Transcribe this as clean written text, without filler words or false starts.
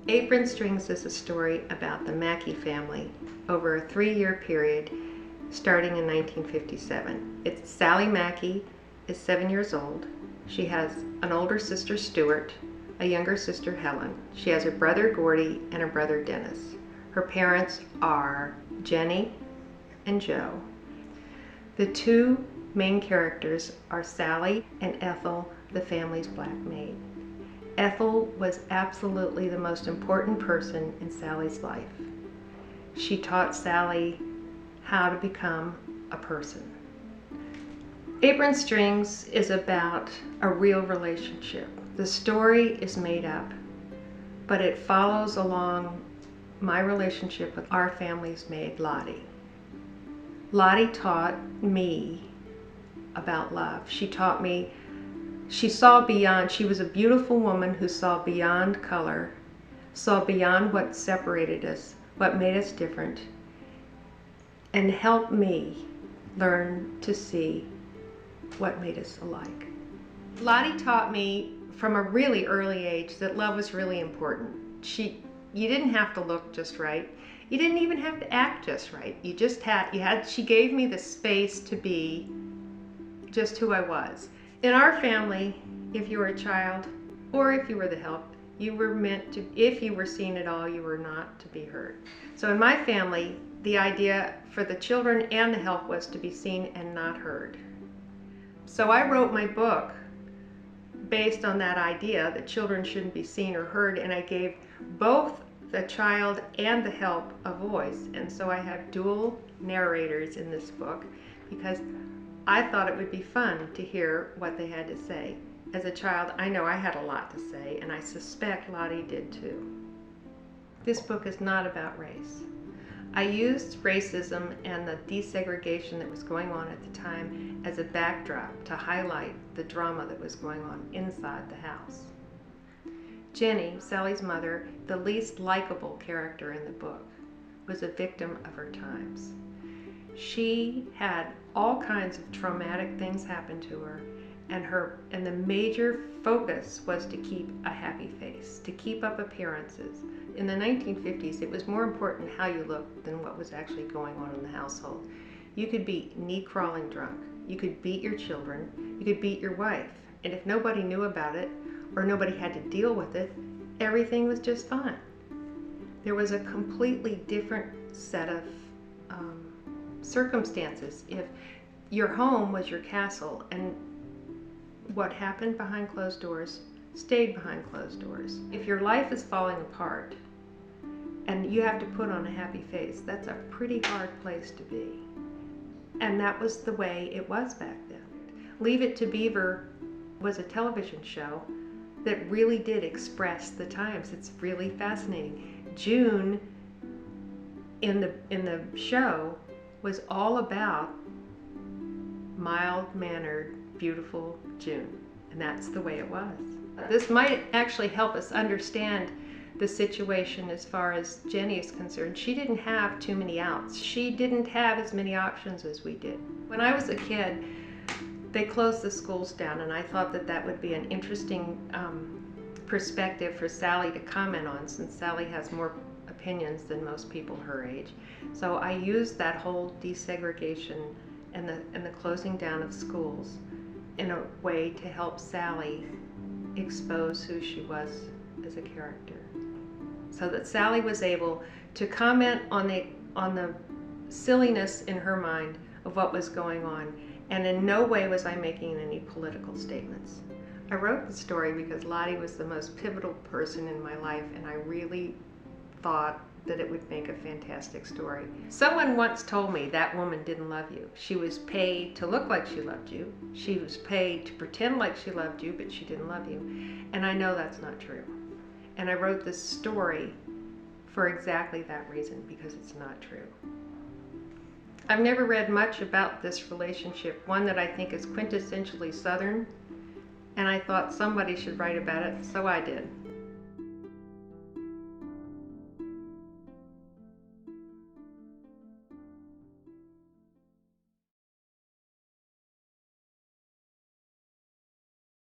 Apron Strings is a story about the Mackey family over a 3-year period starting in 1957. It's Sally Mackey is 7 years old. She has an older sister, Stuart, a younger sister, Helen. She has a brother, Gordy, and a brother, Dennis. Her parents are Jenny and Joe. The two main characters are Sally and Ethel, the family's black maid. Ethel was absolutely the most important person in Sally's life. She taught Sally how to become a person. Apron Strings is about a real relationship. The story is made up, but it follows along my relationship with our family's maid, Lottie. Lottie taught me about love. She taught me, she saw beyond. She was a beautiful woman who saw beyond color, saw beyond what separated us, what made us different, and helped me learn to see what made us alike. Lottie taught me from a really early age that love was really important. You didn't have to look just right. You didn't even have to act just right. She gave me the space to be just who I was. In our family, if you were a child or if you were the help, you were meant to, if you were seen at all, you were not to be heard. So in my family, the idea for the children and the help was to be seen and not heard. So I wrote my book based on that idea that children shouldn't be seen or heard, and I gave both the child and the help a voice. And so I have dual narrators in this book because I thought it would be fun to hear what they had to say. As a child, I know I had a lot to say, and I suspect Lottie did too. This book is not about race. I used racism and the desegregation that was going on at the time as a backdrop to highlight the drama that was going on inside the house. Jenny, Sally's mother, the least likable character in the book, was a victim of her times. She had all kinds of traumatic things happen to her, and the major focus was to keep a happy face, to keep up appearances. In the 1950s, it was more important how you looked than what was actually going on in the household. You could be knee-crawling drunk, you could beat your children, you could beat your wife, and if nobody knew about it, or nobody had to deal with it, everything was just fine. There was a completely different set of circumstances. If your home was your castle, and what happened behind closed doors stayed behind closed doors. If your life is falling apart and you have to put on a happy face, that's a pretty hard place to be. And that was the way it was back then. Leave It to Beaver was a television show that really did express the times. It's really fascinating. June in the show was all about mild-mannered, beautiful June, and that's the way it was. This might actually help us understand the situation as far as Jenny is concerned. She didn't have too many outs. She didn't have as many options as we did. When I was a kid, they closed the schools down, and I thought that that would be an interesting perspective for Sally to comment on, since Sally has more opinions than most people her age. So I used that whole desegregation and the closing down of schools in a way to help Sally expose who she was as a character, so that Sally was able to comment on the silliness in her mind of what was going on, and in no way was I making any political statements. I wrote the story because Lottie was the most pivotal person in my life, and I really thought that it would make a fantastic story. Someone once told me that woman didn't love you. She was paid to look like she loved you. She was paid to pretend like she loved you, but she didn't love you. And I know that's not true. And I wrote this story for exactly that reason, because it's not true. I've never read much about this relationship, one that I think is quintessentially Southern, and I thought somebody should write about it, so I did.